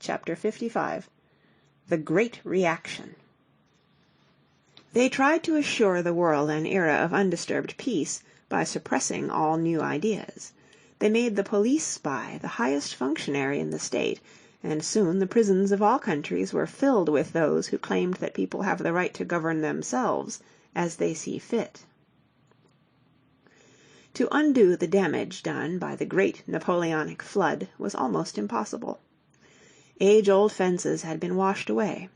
Chapter 55. The Great Reaction. They tried to assure the world an era of undisturbed peace by suppressing all new ideas. They made the police spy the highest functionary in the state, and soon the prisons of all countries were filled with those who claimed that people have the right to govern themselves as they see fit. To undo the damage done by the great Napoleonic flood was almost impossible. Age-old fences had been washed away.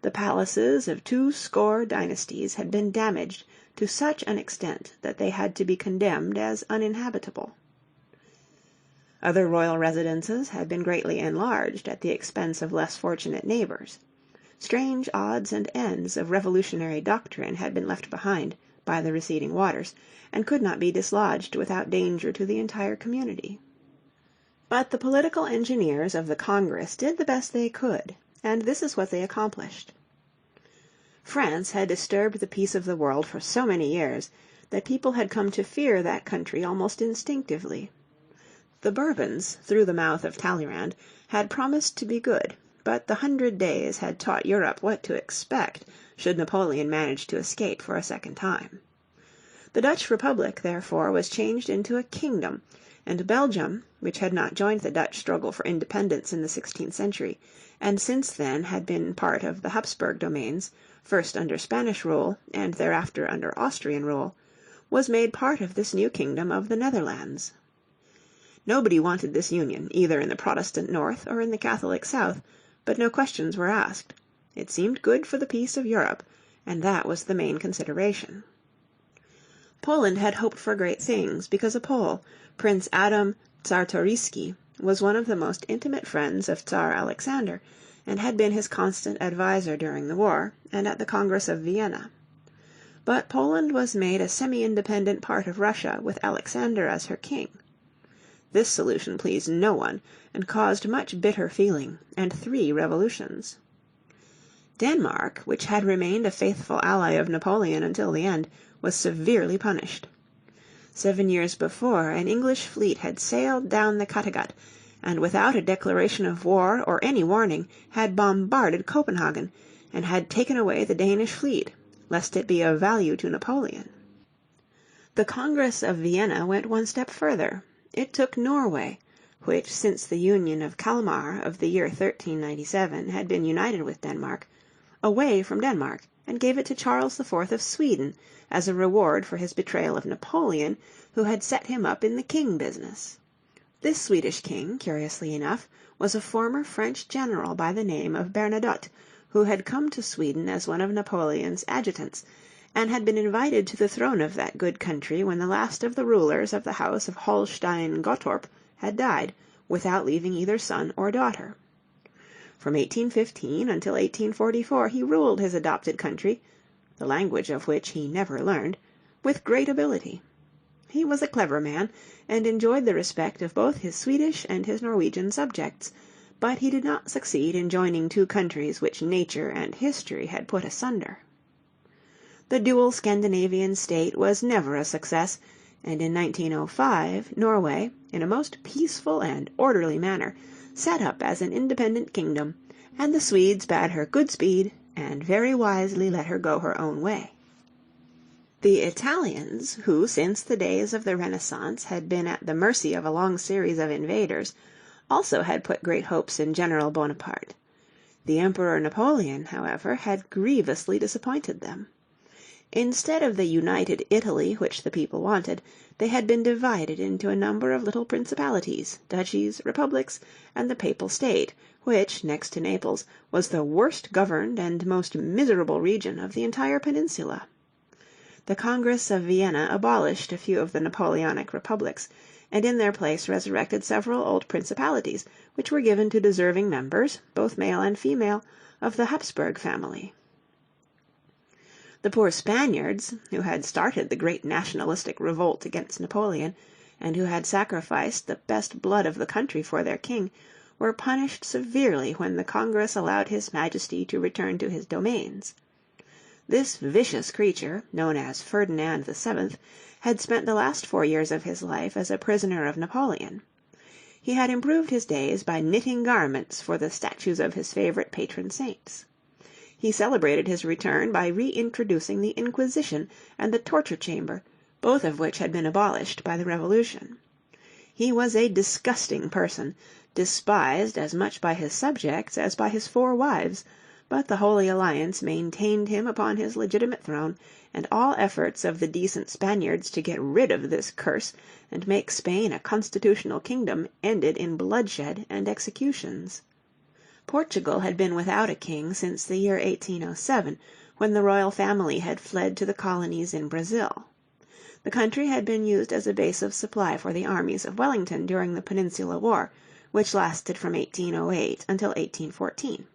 The palaces of 20 dynasties had been damaged to such an extent that they had to be condemned as uninhabitable. Other royal residences had been greatly enlarged at the expense of less fortunate neighbours. Strange odds and ends of revolutionary doctrine had been left behind by the receding waters, and could not be dislodged without danger to the entire community. But the political engineers of the Congress did the best they could, and this is what they accomplished. France had disturbed the peace of the world for so many years that people had come to fear that country almost instinctively. The Bourbons, through the mouth of Talleyrand, had promised to be good, but the 100 Days had taught Europe what to expect should Napoleon manage to escape for a second time. The Dutch Republic, therefore, was changed into a kingdom, and Belgium, which had not joined the Dutch struggle for independence in the 16th century, and since then had been part of the Habsburg domains, first under Spanish rule and thereafter under Austrian rule, was made part of this new kingdom of the Netherlands. Nobody wanted this union, either in the Protestant North or in the Catholic South, but no questions were asked. It seemed good for the peace of Europe, and that was the main consideration. Poland had hoped for great things because a Pole, Prince Adam Czartoryski, was one of the most intimate friends of Tsar Alexander, and had been his constant adviser during the war and at the Congress of Vienna. But Poland was made a semi-independent part of Russia with Alexander as her king. This solution pleased no one, and caused much bitter feeling and 3 revolutions. Denmark, which had remained a faithful ally of Napoleon until the end, was severely punished. 7 years before, an English fleet had sailed down the Kattegat, and without a declaration of war or any warning had bombarded Copenhagen, and had taken away the Danish fleet, lest it be of value to Napoleon. The Congress of Vienna went one step further. It took Norway, which since the union of Kalmar of the year 1397 had been united with Denmark, away from Denmark, and gave it to Charles IV of Sweden as a reward for his betrayal of Napoleon, who had set him up in the king business. This Swedish king, curiously enough, was a former French general by the name of Bernadotte, who had come to Sweden as one of Napoleon's adjutants, and had been invited to the throne of that good country when the last of the rulers of the house of Holstein-Gottorp had died, without leaving either son or daughter. From 1815 until 1844 he ruled his adopted country, the language of which he never learned, with great ability. He was a clever man, and enjoyed the respect of both his Swedish and his Norwegian subjects, but he did not succeed in joining 2 countries which nature and history had put asunder. The dual Scandinavian state was never a success, and in 1905 Norway, in a most peaceful and orderly manner, set up as an independent kingdom, and the Swedes bade her good speed, and very wisely let her go her own way. The Italians, who since the days of the Renaissance had been at the mercy of a long series of invaders, also had put great hopes in General Bonaparte. The Emperor Napoleon, however, had grievously disappointed them. Instead of the united Italy which the people wanted, they had been divided into a number of little principalities, duchies, republics, and the Papal State, which, next to Naples, was the worst governed and most miserable region of the entire peninsula. The Congress of Vienna abolished a few of the Napoleonic republics, and in their place resurrected several old principalities, which were given to deserving members, both male and female, of the Habsburg family. The poor Spaniards, who had started the great nationalistic revolt against Napoleon, and who had sacrificed the best blood of the country for their king, were punished severely when the Congress allowed His Majesty to return to his domains. This vicious creature, known as Ferdinand VII, had spent the last 4 years of his life as a prisoner of Napoleon. He had improved his days by knitting garments for the statues of his favourite patron saints. He celebrated his return by reintroducing the Inquisition and the torture chamber, both of which had been abolished by the Revolution. He was a disgusting person, despised as much by his subjects as by his 4 wives, but the Holy Alliance maintained him upon his legitimate throne, and all efforts of the decent Spaniards to get rid of this curse and make Spain a constitutional kingdom ended in bloodshed and executions. Portugal had been without a king since the year 1807, when the royal family had fled to the colonies in Brazil. The country had been used as a base of supply for the armies of Wellington during the Peninsular War, which lasted from 1808 until 1814.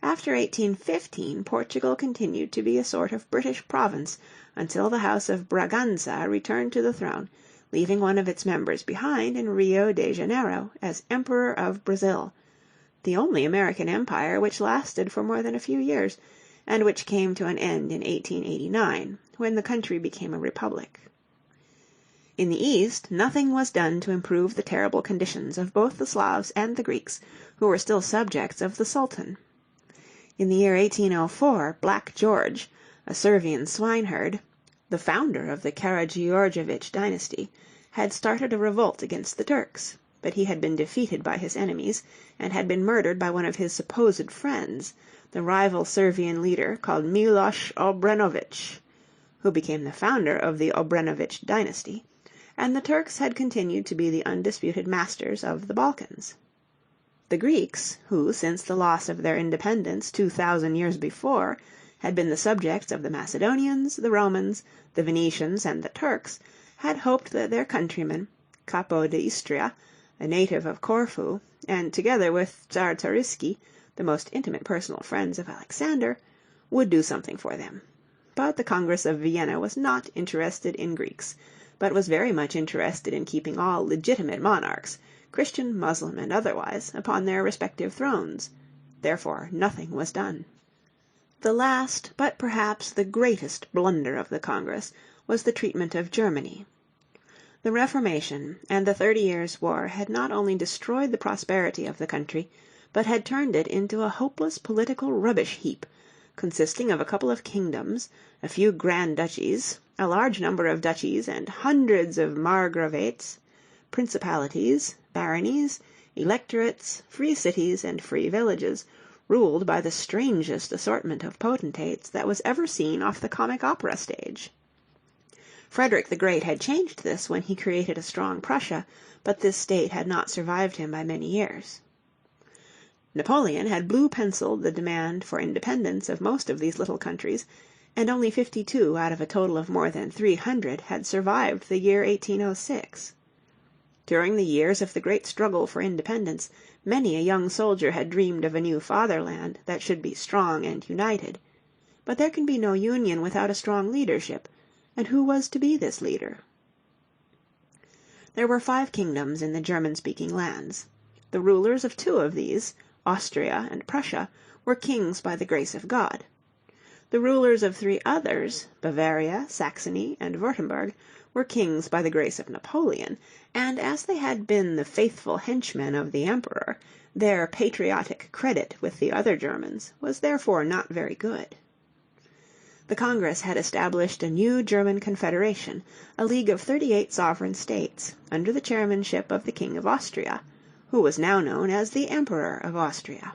After 1815 Portugal continued to be a sort of British province until the House of Braganza returned to the throne, leaving one of its members behind in Rio de Janeiro as Emperor of Brazil, the only American empire which lasted for more than a few years, and which came to an end in 1889, when the country became a republic. In the East nothing was done to improve the terrible conditions of both the Slavs and the Greeks, who were still subjects of the Sultan. In the year 1804 Black George, a Servian swineherd, the founder of the Karageorgevich dynasty, had started a revolt against the Turks, but he had been defeated by his enemies, and had been murdered by one of his supposed friends, the rival Servian leader called Miloš Obrenović, who became the founder of the Obrenovich dynasty, and the Turks had continued to be the undisputed masters of the Balkans. The Greeks, who since the loss of their independence 2,000 years before had been the subjects of the Macedonians, the Romans, the Venetians, and the Turks, had hoped that their countryman, Capo de Istria, a native of Corfu, and together with Czartoryski, the most intimate personal friends of Alexander, would do something for them. But the Congress of Vienna was not interested in Greeks, but was very much interested in keeping all legitimate monarchs, Christian, Muslim, and otherwise, upon their respective thrones. Therefore nothing was done. The last, but perhaps the greatest blunder of the Congress was the treatment of Germany. The Reformation and the 30 Years' War had not only destroyed the prosperity of the country, but had turned it into a hopeless political rubbish heap, consisting of a couple of kingdoms, a few grand duchies, a large number of duchies and hundreds of margravates, principalities, baronies, electorates, free cities, and free villages, ruled by the strangest assortment of potentates that was ever seen off the comic opera stage. Frederick the Great had changed this when he created a strong Prussia, but this state had not survived him by many years. Napoleon had blue-penciled the demand for independence of most of these little countries, and only 52 out of a total of more than 300 had survived the year 1806. During the years of the great struggle for independence, many a young soldier had dreamed of a new fatherland that should be strong and united. But there can be no union without a strong leadership, and who was to be this leader? There were 5 kingdoms in the German-speaking lands. The rulers of 2 of these, Austria and Prussia, were kings by the grace of God. The rulers of 3 others, Bavaria, Saxony, and Württemberg, were kings by the grace of Napoleon, and as they had been the faithful henchmen of the Emperor, their patriotic credit with the other Germans was therefore not very good. The Congress had established a new German confederation, a league of 38 sovereign states, under the chairmanship of the King of Austria, who was now known as the Emperor of Austria.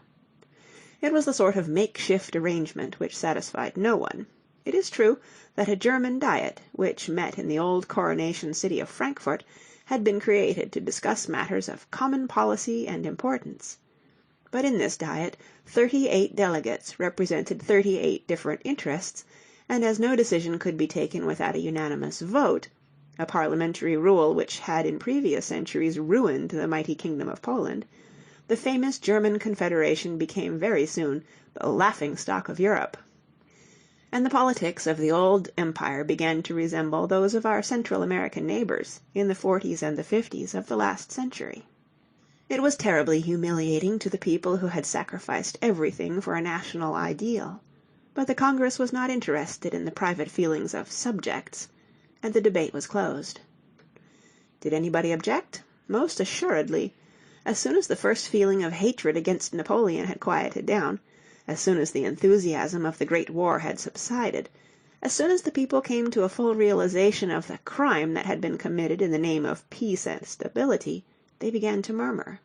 It was a sort of makeshift arrangement which satisfied no one. It is true that a German Diet, which met in the old coronation city of Frankfurt, had been created to discuss matters of common policy and importance. But in this Diet 38 delegates represented 38 different interests, and as no decision could be taken without a unanimous vote, a parliamentary rule which had in previous centuries ruined the mighty kingdom of Poland, the famous German Confederation became very soon the laughing-stock of Europe, and the politics of the old empire began to resemble those of our Central American neighbors in the 40s and the 50s of the last century. It was terribly humiliating to the people who had sacrificed everything for a national ideal, but the Congress was not interested in the private feelings of subjects, and the debate was closed. Did anybody object? Most assuredly. As soon as the first feeling of hatred against Napoleon had quieted down, as soon as the enthusiasm of the Great War had subsided, as soon as the people came to a full realization of the crime that had been committed in the name of peace and stability, they began to murmur.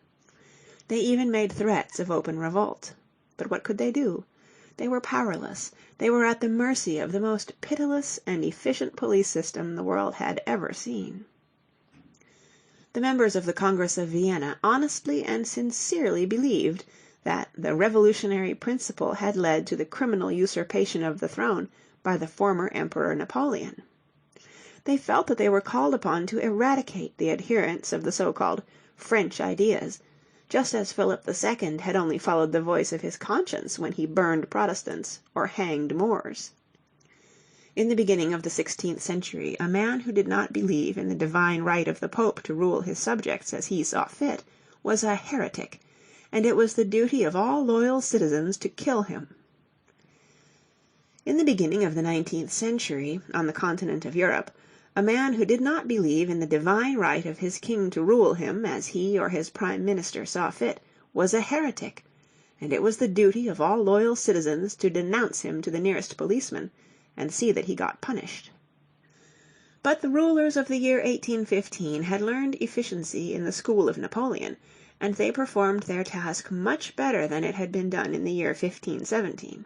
They even made threats of open revolt. But what could they do? They were powerless. They were at the mercy of the most pitiless and efficient police system the world had ever seen. The members of the Congress of Vienna honestly and sincerely believed that the revolutionary principle had led to the criminal usurpation of the throne by the former Emperor Napoleon. They felt that they were called upon to eradicate the adherents of the so-called French ideas, just as Philip II had only followed the voice of his conscience when he burned Protestants or hanged Moors. In the beginning of the 16th century, a man who did not believe in the divine right of the Pope to rule his subjects as he saw fit was a heretic, and it was the duty of all loyal citizens to kill him. In the beginning of the 19th century, on the continent of Europe, a man who did not believe in the divine right of his king to rule him as he or his prime minister saw fit was a heretic, and it was the duty of all loyal citizens to denounce him to the nearest policeman and see that he got punished. But the rulers of the year 1815 had learned efficiency in the school of Napoleon, and they performed their task much better than it had been done in the year 1517.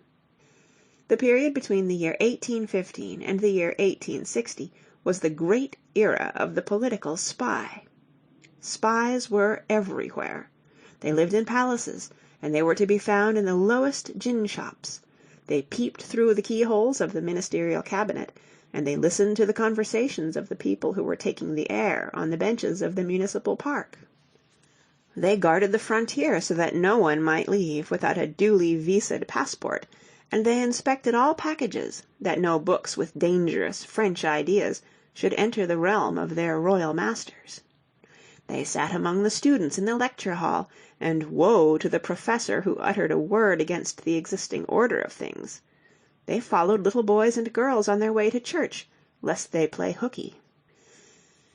The period between the year 1815 and the year 1860 was the great era of the political spy. Spies were everywhere. They lived in palaces, and they were to be found in the lowest gin shops. They peeped through the keyholes of the ministerial cabinet, and they listened to the conversations of the people who were taking the air on the benches of the municipal park. They guarded the frontier so that no one might leave without a duly visaed passport, and they inspected all packages, that no books with dangerous French ideas should enter the realm of their royal masters. They sat among the students in the lecture hall, and woe to the professor who uttered a word against the existing order of things. They followed little boys and girls on their way to church, lest they play hookey.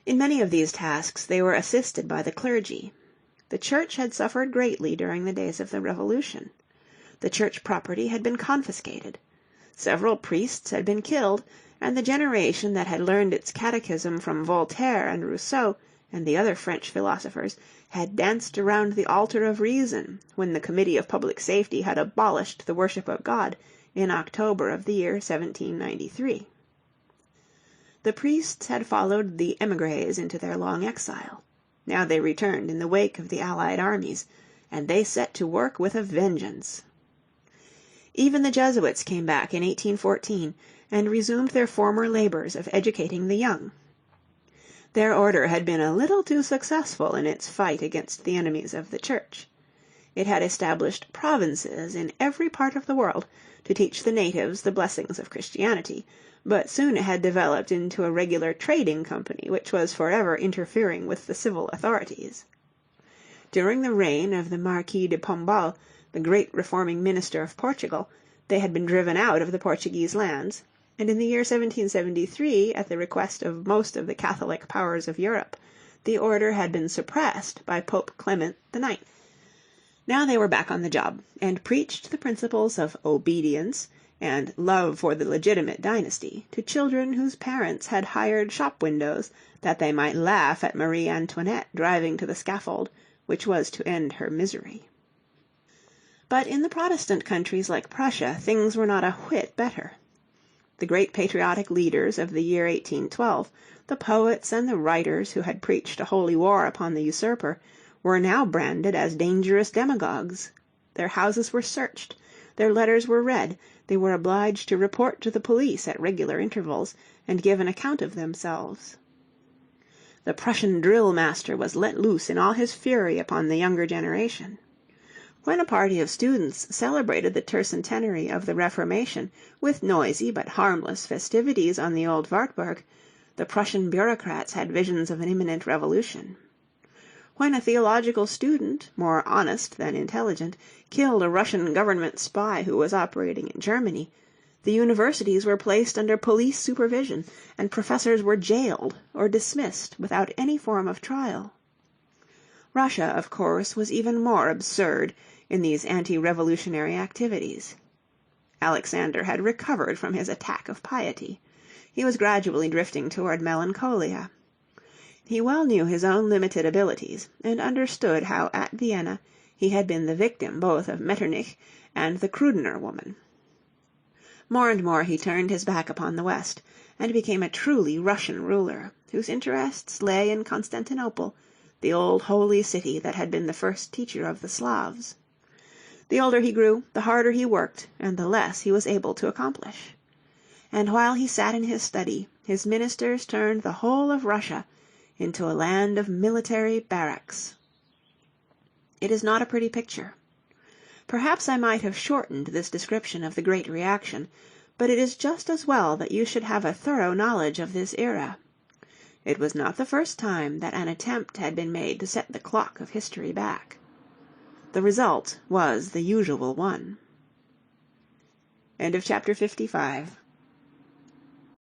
In many of these tasks they were assisted by the clergy. The church had suffered greatly during the days of the Revolution. The church property had been confiscated. Several priests had been killed, and the generation that had learned its catechism from Voltaire and Rousseau and the other French philosophers had danced around the altar of reason when the Committee of Public Safety had abolished the worship of God in October of the year 1793. The priests had followed the émigrés into their long exile. Now they returned in the wake of the Allied armies, and they set to work with a vengeance. Even the Jesuits came back in 1814 and resumed their former labors of educating the young. Their order had been a little too successful in its fight against the enemies of the Church. It had established provinces in every part of the world to teach the natives the blessings of Christianity, but soon it had developed into a regular trading company which was forever interfering with the civil authorities. During the reign of the Marquis de Pombal, the great reforming minister of Portugal, they had been driven out of the Portuguese lands, and in the year 1773, at the request of most of the Catholic powers of Europe, the order had been suppressed by Pope Clement IX. Now they were back on the job, and preached the principles of obedience and love for the legitimate dynasty to children whose parents had hired shop windows that they might laugh at Marie Antoinette driving to the scaffold, which was to end her misery. But in the Protestant countries like Prussia things were not a whit better. The great patriotic leaders of the year 1812, the poets and the writers who had preached a holy war upon the usurper, were now branded as dangerous demagogues. Their houses were searched, their letters were read, they were obliged to report to the police at regular intervals, and give an account of themselves. The Prussian drill master was let loose in all his fury upon the younger generation. When a party of students celebrated the tercentenary of the Reformation with noisy but harmless festivities on the old Wartburg, the Prussian bureaucrats had visions of an imminent revolution. When a theological student, more honest than intelligent, killed a Russian government spy who was operating in Germany, the universities were placed under police supervision, and professors were jailed or dismissed without any form of trial. Russia, of course, was even more absurd in these anti-revolutionary activities. Alexander had recovered from his attack of piety. He was gradually drifting toward melancholia. He well knew his own limited abilities, and understood how at Vienna he had been the victim both of Metternich and the Krudener woman. More and more he turned his back upon the West, and became a truly Russian ruler, whose interests lay in Constantinople, the old holy city that had been the first teacher of the Slavs. The older he grew, the harder he worked, and the less he was able to accomplish. And while he sat in his study, his ministers turned the whole of Russia into a land of military barracks. It is not a pretty picture. Perhaps I might have shortened this description of the Great Reaction, but it is just as well that you should have a thorough knowledge of this era. It was not the first time that an attempt had been made to set the clock of history back. The result was the usual one. End of chapter 55.